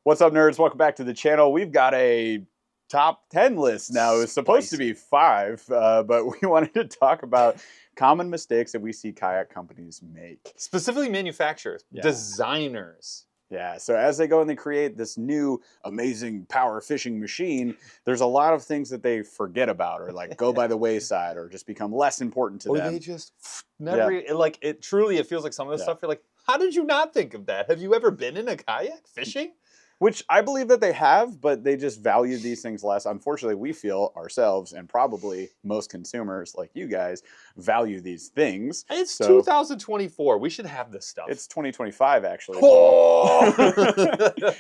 What's up, nerds? Welcome back to the channel. We've got a top 10 list now. It was supposed to be 5, but we wanted to talk about common mistakes that we see kayak companies make. Specifically manufacturers, designers. Yeah, so as they go and they create this new amazing power fishing machine, there's a lot of things that they forget about or like go by the wayside or just become less important to them. Or they just never, it feels like some of the stuff you're like, how did you not think of that? Have you ever been in a kayak fishing? Which I believe that they have, but they just value these things less. Unfortunately, we feel ourselves, and probably most consumers like you guys, value these things. It's 2024. We should have this stuff. It's 2025, actually. Oh!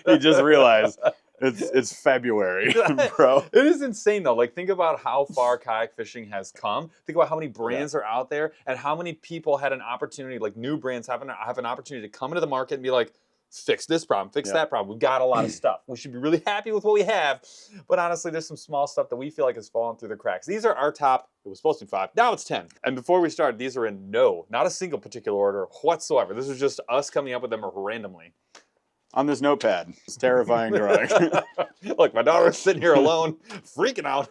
You just realized it's February, bro. It is insane, though. Like, think about how far kayak fishing has come. Think about how many brands are out there and how many people had an opportunity, like new brands have an opportunity to come into the market and be like, fix this problem, fix that problem. We've got a lot of stuff. We should be really happy with what we have. But honestly, there's some small stuff that we feel like has fallen through the cracks. These are our top, it was supposed to be 5, now it's 10. And before we start, these are in not a single particular order whatsoever. This is just us coming up with them randomly. On this notepad, it's terrifying drawing. Look, my daughter's sitting here alone, freaking out.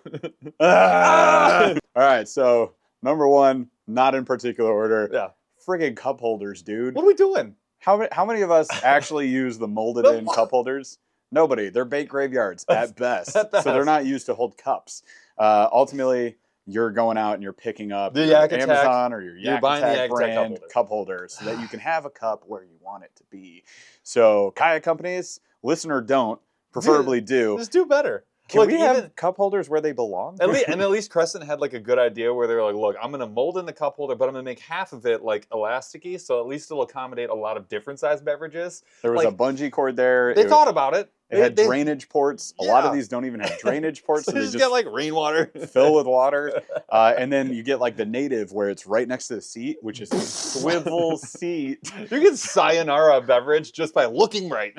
All right, so number 1, not in particular order. Yeah. Friggin' cup holders, dude. What are we doing? How many of us actually use the molded-in cup holders? Nobody. They're bait graveyards at best. So they're not used to hold cups. Ultimately, you're going out and you're picking up the your Amazon or your Yak buying Attack the brand cup holders so that you can have a cup where you want it to be. So kayak companies, listen or don't, preferably do. Just do better. Can we have cup holders where they belong? At least Crescent had like a good idea where they were like, look, I'm going to mold in the cup holder, but I'm going to make half of it like elasticy, so at least it'll accommodate a lot of different size beverages. There was a bungee cord there. They thought about it. It had drainage ports. A lot of these don't even have drainage ports. So they just get like rainwater. Fill with water. And then you get like the native where it's right next to the seat, which is a swivel seat. You can sayonara a beverage just by looking right.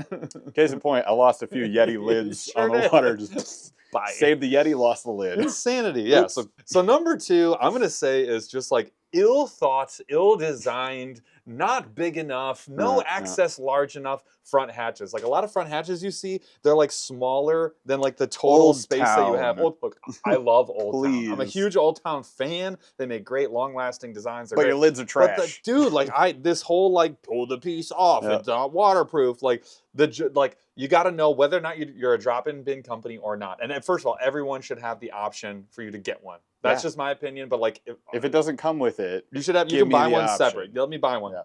Case in point, I lost a few Yeti lids on the water. Just saved the Yeti, lost the lid. Insanity, yeah. So number 2, I'm going to say is just like ill thought, ill designed, not big enough, no access large enough front hatches. Like a lot of front hatches you see, they're like smaller than like the total space that you have. Look, I love Old Town. I'm a huge Old Town fan. They make great long lasting designs. But your lids are trash. Dude, like this whole like pull the piece off, it's not waterproof. Like you got to know whether or not you're a drop-in bin company or not. And first of all, everyone should have the option for you to get one. That's just my opinion. But like, if it doesn't come with it, you can buy one separate. Let me buy one. Yeah.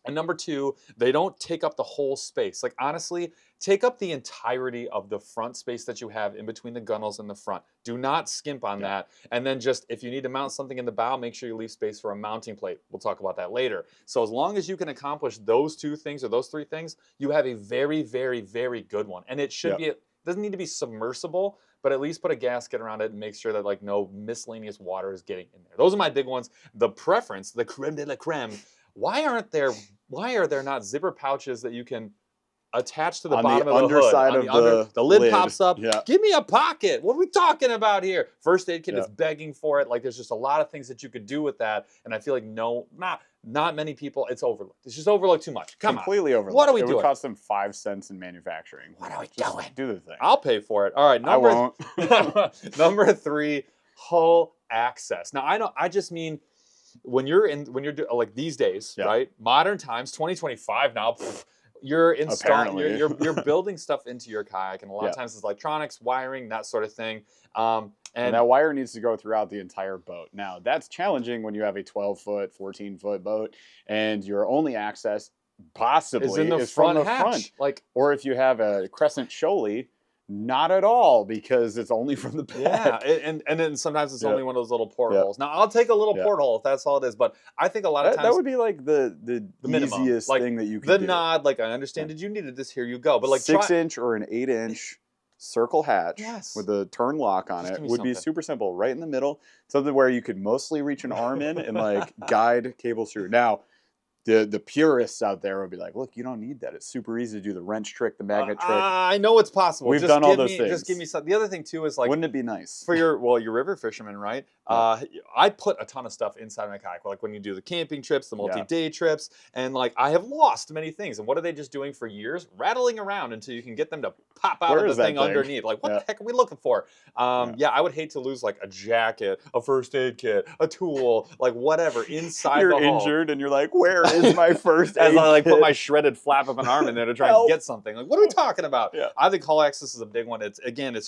And number 2, they don't take up the whole space. Like honestly, take up the entirety of the front space that you have in between the gunnels and the front. Do not skimp on that. And then just, if you need to mount something in the bow, make sure you leave space for a mounting plate. We'll talk about that later. So as long as you can accomplish those 2 things or those 3 things, you have a very, very, very good one. And it should be, it doesn't need to be submersible, but at least put a gasket around it and make sure that like no miscellaneous water is getting in there. Those are my big ones. The preference, the creme de la creme. Why are there not zipper pouches that you can attach to the bottom of the underside hood? The lid pops up. Yeah. Give me a pocket. What are we talking about here? First aid kit is begging for it. Like there's just a lot of things that you could do with that. And I feel like not many people, it's overlooked. It's just overlooked too much. Completely overlooked. What are we doing? It would cost them 5 cents in manufacturing. What are we doing? Do the thing. I'll pay for it. All right. I won't. Number 3, hull access. Now I just mean when you're like these days, right? Modern times, 2025 now. You're installing, you're building stuff into your kayak, and a lot of times it's electronics, wiring, that sort of thing. And that wire needs to go throughout the entire boat. Now, that's challenging when you have a 12-foot, 14-foot boat, and your only access possibly is from the front. Like, or if you have a Crescent Shoaly, not at all, because it's only from the back. Yeah, and then sometimes it's only one of those little portholes. Now, I'll take a little porthole if that's all it is, but I think a lot of times... That would be like the minimum. easiest thing that you can do. The nod, like, I understand that you needed this, here you go. But like 6-inch or an 8-inch circle hatch with a turn lock on it would be super simple. Right in the middle, something where you could mostly reach an arm in and like guide cables through. Now, the purists out there would be like, look, you don't need that. It's super easy to do the wrench trick, the magnet trick. I know it's possible. We've done all those things. Just give me some. The other thing too is like, wouldn't it be nice for your river fishermen, right? Yeah. I put a ton of stuff inside my kayak, like when you do the camping trips, the multi-day trips, and like I have lost many things. And what are they just doing for years? Rattling around until you can get them to pop out of the thing underneath. Like, what the heck are we looking for? I would hate to lose like a jacket, a first aid kit, a tool, like whatever inside the hull. You're injured and you're like, where is my first aid As I like kit? Put my shredded flap of an arm in there to try and get something. Like, what are we talking about? I think hull access is a big one. It's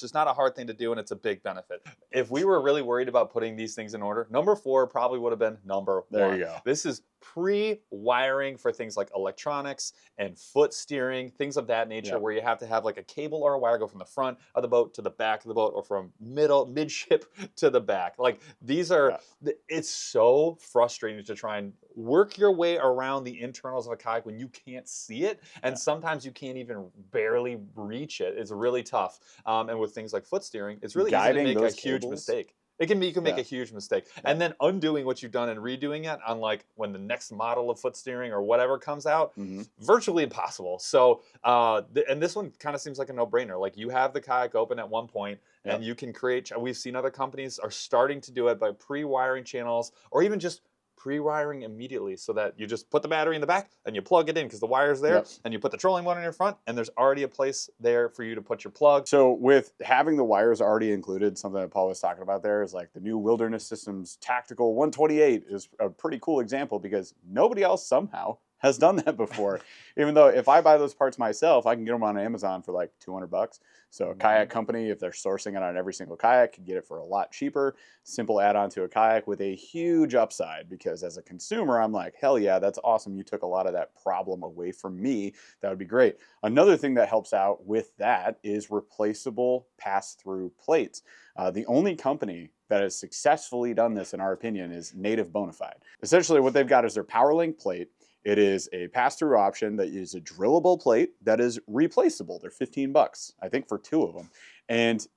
just not a hard thing to do, and it's a big benefit. If we were really worried about putting these things in order, number 4 probably would have been number 1. There you go. This is pre-wiring for things like electronics and foot steering, things of that nature, where you have to have like a cable or a wire go from the front of the boat to the back of the boat, or from midship to the back. Like these are, it's so frustrating to try and work your way around the internals of a kayak when you can't see it, and sometimes you can't even barely reach it. It's really tough. And with things like foot steering, it's really easy to make a huge mistake. You can make a huge mistake. And then undoing what you've done and redoing it on like when the next model of foot steering or whatever comes out, virtually impossible. So, and this one kind of seems like a no-brainer. Like you have the kayak open at one point and you can create, we've seen other companies are starting to do it by pre-wiring channels, or even just pre-wiring immediately, so that you just put the battery in the back and you plug it in because the wire's there, and you put the trolling motor in your front, and there's already a place there for you to put your plug. So with having the wires already included, something that Paul was talking about there is like the new Wilderness Systems Tactical 128 is a pretty cool example, because nobody else somehow has done that before. Even though if I buy those parts myself, I can get them on Amazon for like $200. So a kayak company, if they're sourcing it on every single kayak, can get it for a lot cheaper. Simple add-on to a kayak with a huge upside, because as a consumer, I'm like, hell yeah, that's awesome. You took a lot of that problem away from me. That would be great. Another thing that helps out with that is replaceable pass-through plates. The only company that has successfully done this, in our opinion, is Native Bonafide. Essentially, what they've got is their PowerLink plate. It is a pass-through option that is a drillable plate that is replaceable. They're $15, I think, for 2 of them. And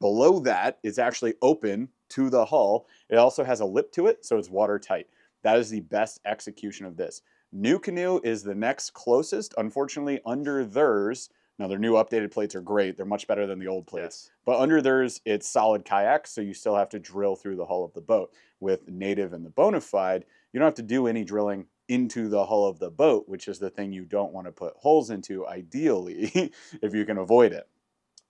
below that is actually open to the hull. It also has a lip to it, so it's watertight. That is the best execution of this. New Canoe is the next closest. Unfortunately, under theirs, now their new updated plates are great. They're much better than the old plates. But under theirs, it's solid kayak, so you still have to drill through the hull of the boat. With Native and the Bonafide, you don't have to do any drilling into the hull of the boat, which is the thing you don't want to put holes into, ideally, if you can avoid it.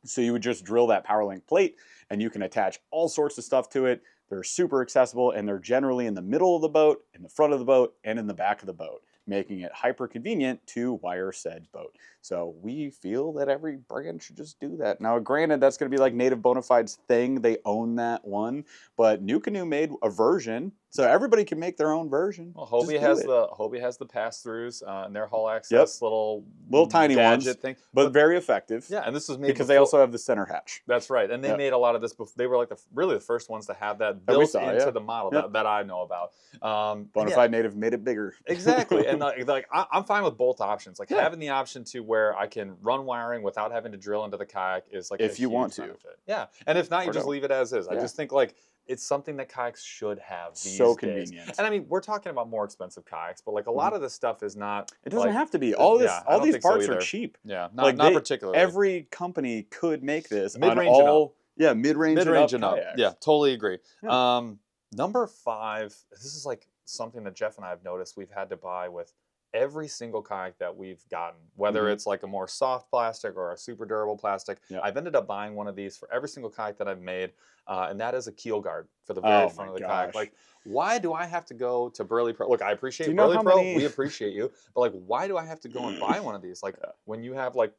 So you would just drill that PowerLink plate, and you can attach all sorts of stuff to it. They're super accessible, and they're generally in the middle of the boat, in the front of the boat, and in the back of the boat, making it hyper convenient to wire said boat. So we feel that every brand should just do that. Now, granted, that's going to be like Native Bonafide's thing. They own that one, but New Canoe made a version, so everybody can make their own version. Well, Hobie has the pass-throughs and their hull access little tiny ones thing, but very effective. Yeah, and this was made because they also have the center hatch. That's right, and they made a lot of this. They were like really the first ones to have that built into the model that I know about. Bonafide Native made it bigger. Exactly, and like I'm fine with both options. Like having the option to where I can run wiring without having to drill into the kayak is like if you want to. Benefit. Yeah, and if not, you just leave it as is. I just think like it's something that kayaks should have these so days. Convenient. And I mean, we're talking about more expensive kayaks, but like a lot of this stuff is not. It doesn't have to be. All these parts are cheap. Yeah, not particularly. Every company could make this mid-range and up. Yeah, mid-range and up. Yeah, totally agree. Yeah. Number 5. This is like something that Jeff and I have noticed we've had to buy with every single kayak that we've gotten, whether it's like a more soft plastic or a super durable plastic. I've ended up buying one of these for every single kayak that I've made, and that is a keel guard for the very front of the kayak. Like, why do I have to go to Burley Pro? Look, I appreciate Burley Pro. We appreciate you, but like, why do I have to go and buy one of these? Like, when you have like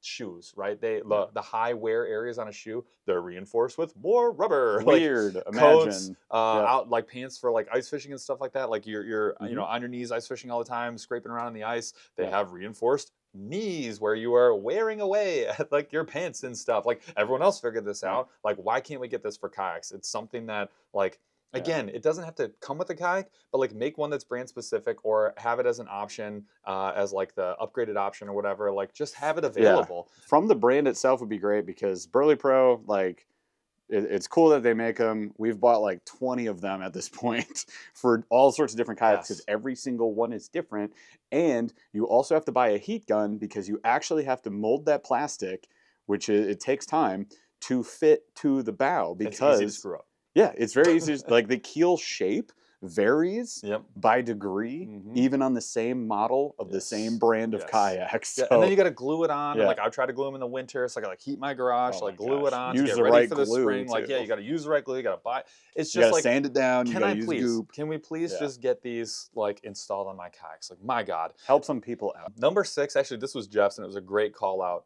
shoes, right? The high wear areas on a shoe, they're reinforced with more rubber. Weird. Like coats, out like pants for like ice fishing and stuff like that. Like you're you know, on your knees ice fishing all the time, scraping around in the ice. They have reinforced knees where you are wearing away at like your pants and stuff. Like everyone else figured this out. Like, why can't we get this for kayaks? It's something that like, again, it doesn't have to come with a kayak, but like make one that's brand specific, or have it as an option, as like the upgraded option or whatever. Like just have it available. From the brand itself would be great, because Burley Pro, like, it's cool that they make them. We've bought like 20 of them at this point for all sorts of different kayaks because every single one is different. And you also have to buy a heat gun because you actually have to mold that plastic, which it takes time to fit to the bow because it's easy to screw up. Yeah, it's very easy. Like the keel shape varies by degree, Mm-hmm. even on the same model of the same brand of kayaks. So, and then you got to glue it on. And like I try to glue them in the winter, so I got to like heat my garage, oh like glue it on, use to get the ready right for the spring. glue Like too. you got to use the right glue. You got to buy. It's You just gotta like sand it down. You gotta use goop. Can we please just get these like installed on my kayaks? Like my God, help some people out. Number 6, actually, this was Jeff's, and it was a great call out.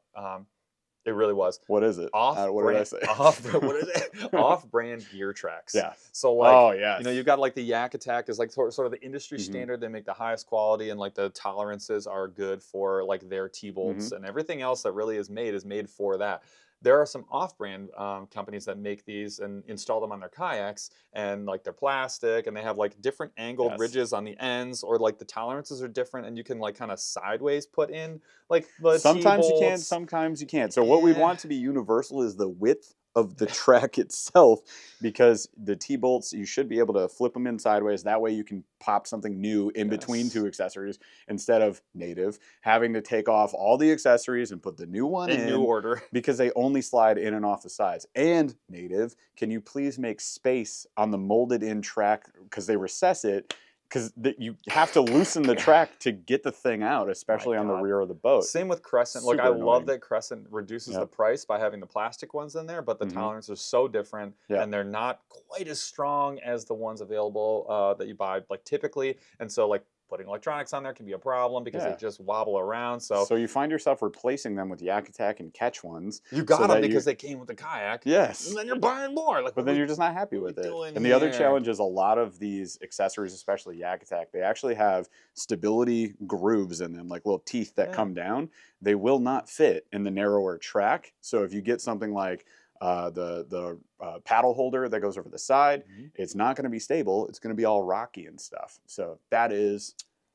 It really was. What is it? What did I say? What is it? Off-brand gear tracks. Yeah. So like, yes. you know, you've got like the Yak Attack is like sort of the industry standard. They make the highest quality, and like the tolerances are good for like their T-bolts, and everything else that really is made for that. There are some off-brand companies that make these and install them on their kayaks, and like they're plastic, and they have like different angled ridges on the ends, or like the tolerances are different, and you can like kind of sideways put in like the sometimes you can, T-bolts. sometimes you can't. So what we want to be universal is the width of the track itself, because the T-bolts, you should be able to flip them in sideways. That way you can pop something new in between two accessories instead of native having to take off all the accessories and put the new one in new order, because they only slide in and off the sides. And native, can you please make space on the molded in track, because they recess it, because you have to loosen the track to get the thing out, especially on the rear of the boat. Same with Crescent. Look, I love that Crescent reduces the price by having the plastic ones in there, but the tolerances are so different, and they're not quite as strong as the ones available that you buy like typically. And so like putting electronics on there can be a problem because they just wobble around. So you find yourself replacing them with Yak Attack and Catch ones. You got them because they came with the kayak. Yes. And then you're buying more. Like, but then you're just not happy with it. And the other challenge is a lot of these accessories, especially Yak Attack, they actually have stability grooves in them, like little teeth that come down. They will not fit in the narrower track. So if you get something like the paddle holder that goes over the side, it's not going to be stable. It's going to be all rocky and stuff. So that is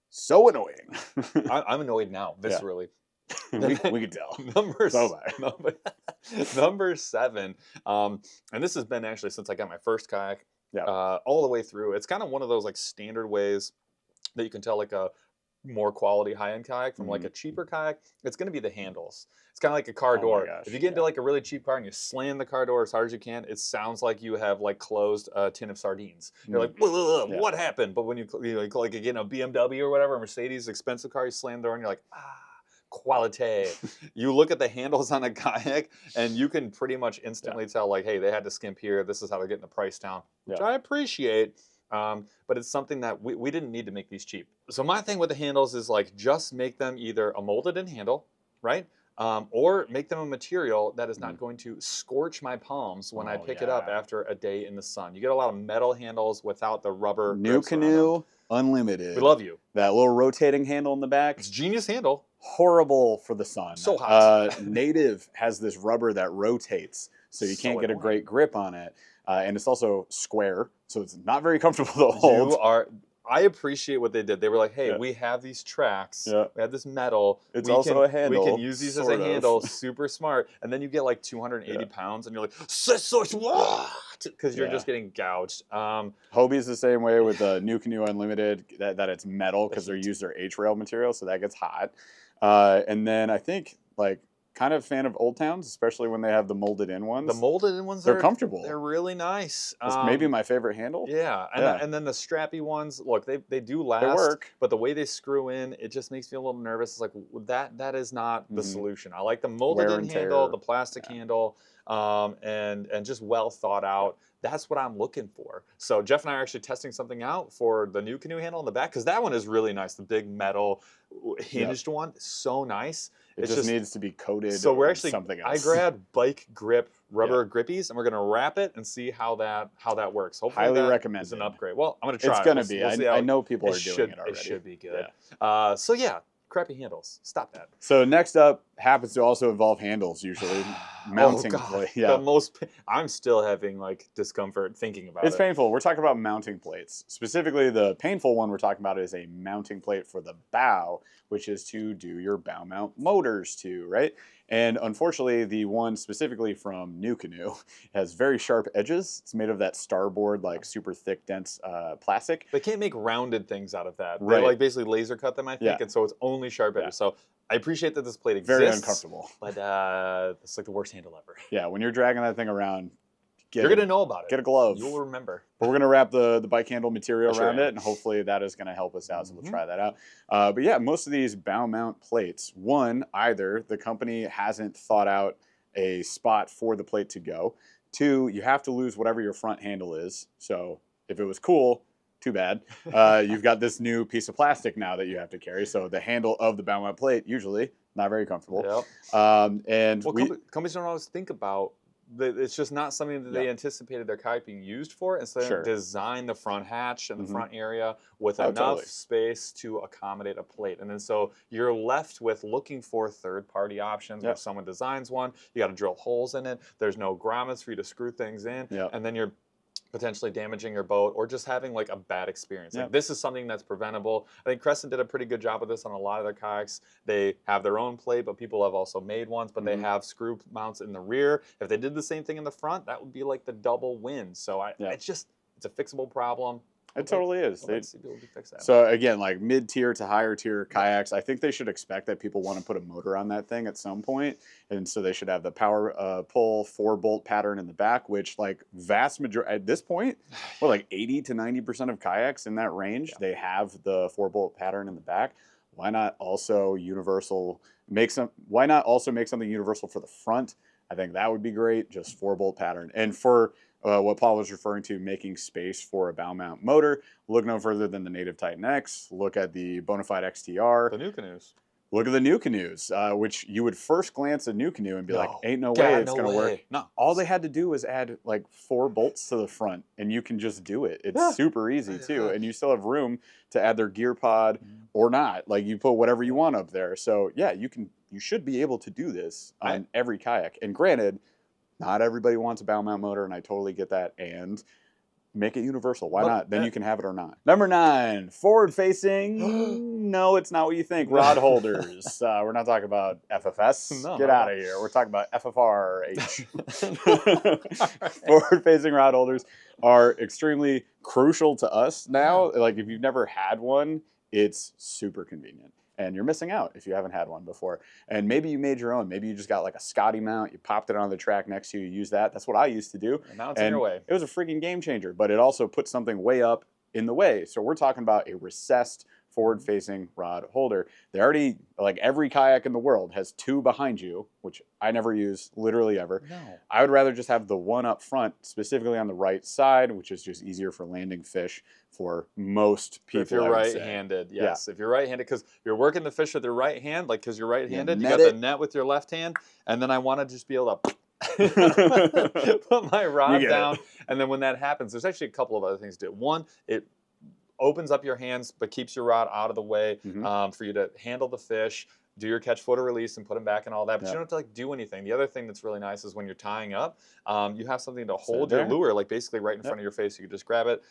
so annoying. I'm annoyed now, viscerally. we can tell. Number 7, and this has been actually since I got my first kayak, all the way through. It's kind of one of those like standard ways that you can tell like a more quality high-end kayak from like a cheaper kayak. It's going to be the handles. It's kind of like a car door. If you get into like a really cheap car and you slam the car door as hard as you can, it sounds like you have like closed a tin of sardines. You're like, what happened? But when you like get in a BMW or whatever, a Mercedes expensive car, you slam the door and you're like, quality. You look at the handles on a kayak and you can pretty much instantly tell like, hey, they had to skimp here. This is how they're getting the price down, which I appreciate. But it's something that we didn't need to make these cheap. So my thing with the handles is like, just make them either a molded in handle, right? Or make them a material that is not going to scorch my palms when I pick it up after a day in the sun. You get a lot of metal handles without the rubber. New Canoe Unlimited. We love you. That little rotating handle in the back. It's a genius handle. Horrible for the sun. So hot. Native has this rubber that rotates, so you can't get a great grip on it. And it's also square, so it's not very comfortable to hold. I appreciate what they did. They were like, hey, we have these tracks. We have this metal. It's also a handle. We can use these as a handle. Super smart. And then you get like 280 pounds, and you're like, what? Because you're just getting gouged. Hobie's the same way with the New Canoe Unlimited, that it's metal because they use their H-rail material, so that gets hot. And then I think like kind of fan of Old Towns, especially when they have the molded in ones. The molded in ones, they're comfortable. They're really nice. It's maybe my favorite handle. Yeah, and then the strappy ones, look, they do last. They work. But the way they screw in, it just makes me a little nervous. It's like, that is not the solution. I like the molded in handle, the plastic handle, and just well thought out. That's what I'm looking for. So Jeff and I are actually testing something out for the New Canoe handle in the back, because that one is really nice. The big metal hinged one, so nice. It just needs to be coated. So we're actually something else. I grabbed bike grip rubber grippies, and we're gonna wrap it and see how that works. Hopefully, highly recommend. It's an upgrade. Well, I'm gonna try. It's gonna be. I know people are doing it already. It should be good. So yeah, crappy handles. Stop that. So next up happens to also involve handles usually. mounting God, plate. Yeah. I'm still having like discomfort thinking about It's it. painful. We're talking about mounting plates. Specifically, the painful one we're talking about is a mounting plate for the bow, which is to do your bow mount motors to, right? And unfortunately, the one specifically from New Canoe has very sharp edges. It's made of that starboard, like super thick, dense plastic. They can't make rounded things out of that. Right. They like basically laser cut them, I think, Yeah. and so it's only sharp edges. Yeah. So I appreciate that this plate exists. Very uncomfortable. But it's like the worst handle ever. Yeah, when you're dragging that thing around, you're going to know about it. Get a glove. You'll remember. But we're going to wrap the bike handle material Sure around am. it, and hopefully that is going to help us out, so we'll try that out. But yeah, most of these bow mount plates, one, either the company hasn't thought out a spot for the plate to go. Two, you have to lose whatever your front handle is. So if it was cool, too bad. You've got this new piece of plastic now that you have to carry. So the handle of the bow mount plate, usually not very comfortable. Yep. And companies don't always think about it's just not something that they anticipated their kayak being used for, and so they design the front hatch and the front area with enough space to accommodate a plate. And then so you're left with looking for third-party options. Where someone designs one, you got to drill holes in it. There's no grommets for you to screw things in, and then you're potentially damaging your boat or just having like a bad experience. Like, this is something that's preventable. I think Crescent did a pretty good job of this on a lot of their kayaks. They have their own plate, but people have also made ones, but they have screw mounts in the rear. If they did the same thing in the front, that would be like the double win. So it's a fixable problem. It totally is. Let's see people fix that. So again, like mid-tier to higher tier kayaks, I think they should expect that people want to put a motor on that thing at some point, and so they should have the power pull 4-bolt pattern in the back, which like vast majority at this point, well, like 80 to 90% of kayaks in that range, they have the 4-bolt pattern in the back. Why not also Why not also make something universal for the front? I think that would be great. Just 4-bolt pattern, and for what Paul was referring to, making space for a bow mount motor, look no further than the Native Titan X. Look at the Bonafide XTR. The New Canoes. Look at the New Canoes, which you would first glance at New Canoe and be like, ain't no way it's going to work. No. All they had to do was add like 4 bolts to the front, and you can just do it. It's super easy, too. And you still have room to add their gear pod or not. Like, you put whatever you want up there. So, yeah, you should be able to do this on every kayak. And granted, not everybody wants a bow mount motor, and I totally get that. And make it universal. Why not? Then you can have it or not. Number 9, forward-facing. No, it's not what you think. Rod holders. We're not talking about FFS. No, Get out of here. We're talking about FFRH. Forward-facing rod holders are extremely crucial to us now. Like, if you've never had one, it's super convenient. And you're missing out if you haven't had one before. And maybe you made your own. Maybe you just got like a Scotty mount. You popped it on the track next to you. You use that. That's what I used to do. And now it's in your way. It was a freaking game changer. But it also put something way up in the way. So we're talking about a recessed forward-facing rod holder. They already, like every kayak in the world has 2 behind you, which I never use literally ever. No. I would rather just have the one up front, specifically on the right side, which is just easier for landing fish for most people. If you're right-handed, yes. If you're right-handed, because you're working the fish with your right hand, like because you're right-handed, you got the net with your left hand, and then I want to just be able to put my rod down, and then when that happens, there's actually a couple of other things to do. One, it opens up your hands but keeps your rod out of the way for you to handle the fish, do your catch, photo, release, and put them back and all that. But you don't have to like do anything. The other thing that's really nice is when you're tying up, you have something to hold your lure, like basically right in front of your face. You can just grab it,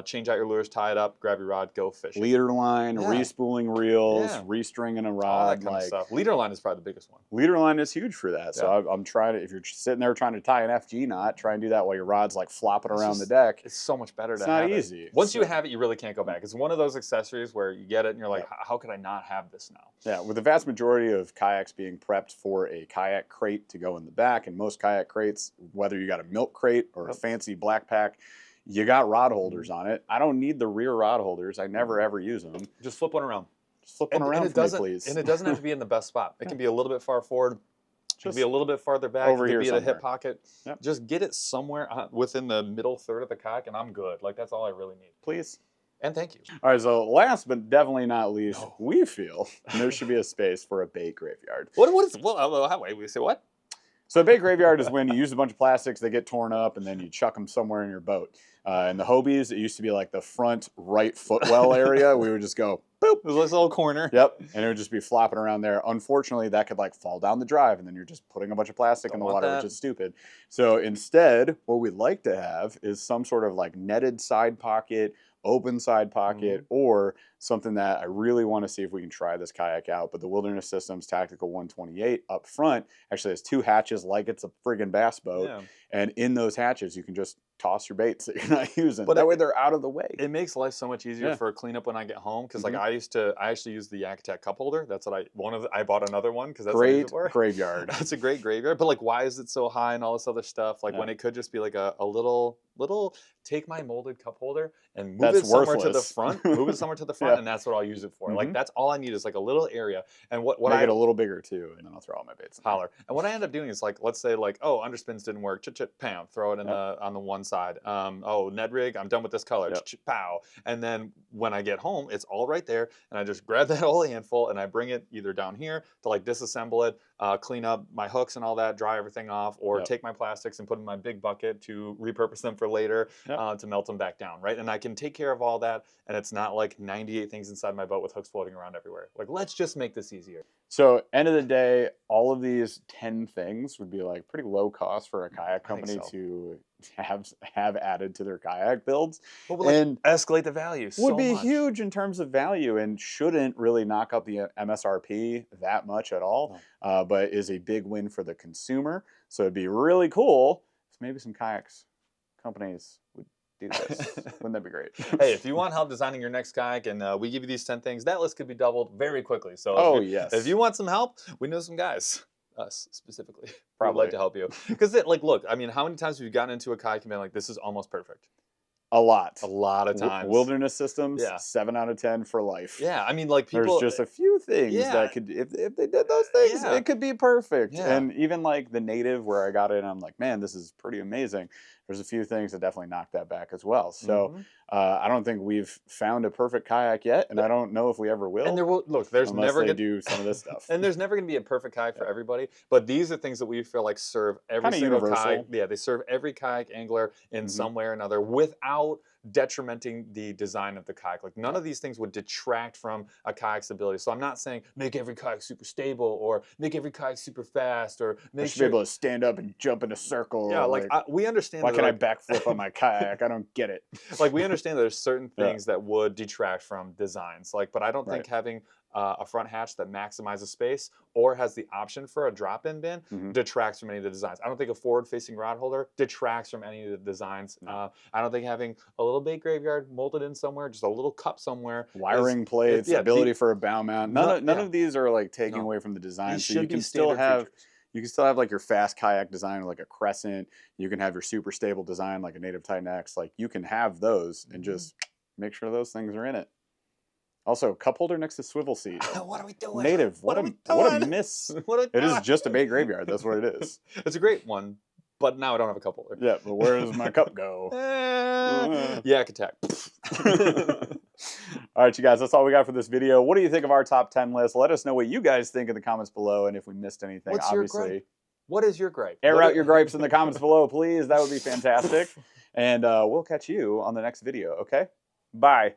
change out your lures, tie it up, grab your rod, go fishing. Leader line, respooling reels, restringing a rod. All that kind of stuff. Leader line is probably the biggest one. Leader line is huge for that. So I'm trying to, if you're sitting there trying to tie an FG knot, try and do that while your rod's like flopping around the deck. It's so much better to have it. It's not easy. Once you have it, you really can't go back. It's one of those accessories where you get it and you're like, how could I not have this now? Yeah, with the vast majority of kayaks being prepped for a kayak crate to go in the back, and most kayak crates, whether you got a milk crate or a fancy black pack, you got rod holders on it. I don't need the rear rod holders. I never ever use them. Just flip one around. Just flip one around for me, please. And it doesn't have to be in the best spot. It can be a little bit far forward. It can be a little bit farther back. Over here be somewhere. At a hip pocket. Yep. Just get it somewhere within the middle third of the kayak, and I'm good. Like, that's all I really need. Please. And thank you. All right, so last but definitely not least, we feel there should be a space for a bait graveyard. Wait, we say what? So a bait graveyard is when you use a bunch of plastics, they get torn up, and then you chuck them somewhere in your boat. In the Hobies, it used to be like the front right footwell area. We would just go boop, this little corner. Yep, and it would just be flopping around there. Unfortunately, that could like fall down the drive, and then you're just putting a bunch of plastic in the water, which is stupid. So instead, what we'd like to have is some sort of like netted side pocket, open side pocket, or something that I really want to see if we can try this kayak out. But the Wilderness Systems Tactical 128 up front actually has 2 hatches like it's a friggin' bass boat. Yeah. And in those hatches, you can just toss your baits that you're not using. But that way they're out of the way. It makes life so much easier for cleanup when I get home. Because like I actually use the Kayak cup holder. That's what I bought another one because that's great graveyard. That's a great graveyard. But like, why is it so high and all this other stuff? Like when it could just be like a little take my molded cup holder and move it somewhere to the front. Move it somewhere to the front, and that's what I'll use it for. Like that's all I need is like a little area. And what make it a little bigger too, and then I'll throw all my baits. Holler. And what I end up doing is like, let's say like, oh, underspins didn't work. Pam, throw it in on the one side. Oh, Ned rig, I'm done with this color. Pow. And then when I get home, it's all right there, and I just grab that whole handful and I bring it either down here to like disassemble it, clean up my hooks and all that, dry everything off, or take my plastics and put in my big bucket to repurpose them for later, to melt them back down, right? And I can take care of all that, and it's not like 98 things inside my boat with hooks floating around everywhere. Like, let's just make this easier. So, end of the day, all of these 10 things would be like pretty low cost for a kayak company to have added to their kayak builds. But like, and escalate the value would be huge in terms of value and shouldn't really knock up the MSRP that much at all, but is a big win for the consumer. So it'd be really cool if maybe some kayaks companies would do this. Wouldn't that be great? Hey, if you want help designing your next kayak and we give you these 10 things, that list could be doubled very quickly. So if you want some help, we know some guys. Us specifically, probably like to help you, because like, look, I mean, how many times have you gotten into a kayak and been like, this is almost perfect? A lot of times. Wilderness Systems, 7 out of 10 for life. Yeah, I mean, like people. There's just a few things that could, if they did those things, it could be perfect. And even like the Native, where I got it, and I'm like, man, this is pretty amazing. There's a few things that definitely knock that back as well. So I don't think we've found a perfect kayak yet, and I don't know if we ever will. And there will there's never going to do some of this stuff. And there's never going to be a perfect kayak for everybody. But these are things that we feel like serve every single kayak. Yeah, they serve every kayak angler in some way or another without detrimenting the design of the kayak. Like none of these things would detract from a kayak's ability. So I'm not saying make every kayak super stable or make every kayak super fast or make be able to stand up and jump in a circle. Yeah, like we understand. Why can I backflip on my kayak? I don't get it. Like we understand that there's certain things that would detract from designs. Like, but I don't think having a front hatch that maximizes space or has the option for a drop-in bin detracts from any of the designs. I don't think a forward-facing rod holder detracts from any of the designs. I don't think having a little bait graveyard molded in somewhere, just a little cup somewhere. Wiring plates, ability for a bow mount. None of these are like taking away from the design. So you can still have like your fast kayak design, like a Crescent. You can have your super stable design, like a Native Titan X. Like you can have those and just make sure those things are in it. Also, cup holder next to swivel seat. What are we doing? Native. What a miss. It is just a bait graveyard. That's what it is. It's a great one, but now I don't have a cup holder. Yeah, but where does my cup go? Yak attack. All right, you guys, that's all we got for this video. What do you think of our top 10 list? Let us know what you guys think in the comments below, and if we missed anything, obviously. What is your gripe? Air out your gripes in the comments below, please. That would be fantastic. And we'll catch you on the next video, okay? Bye.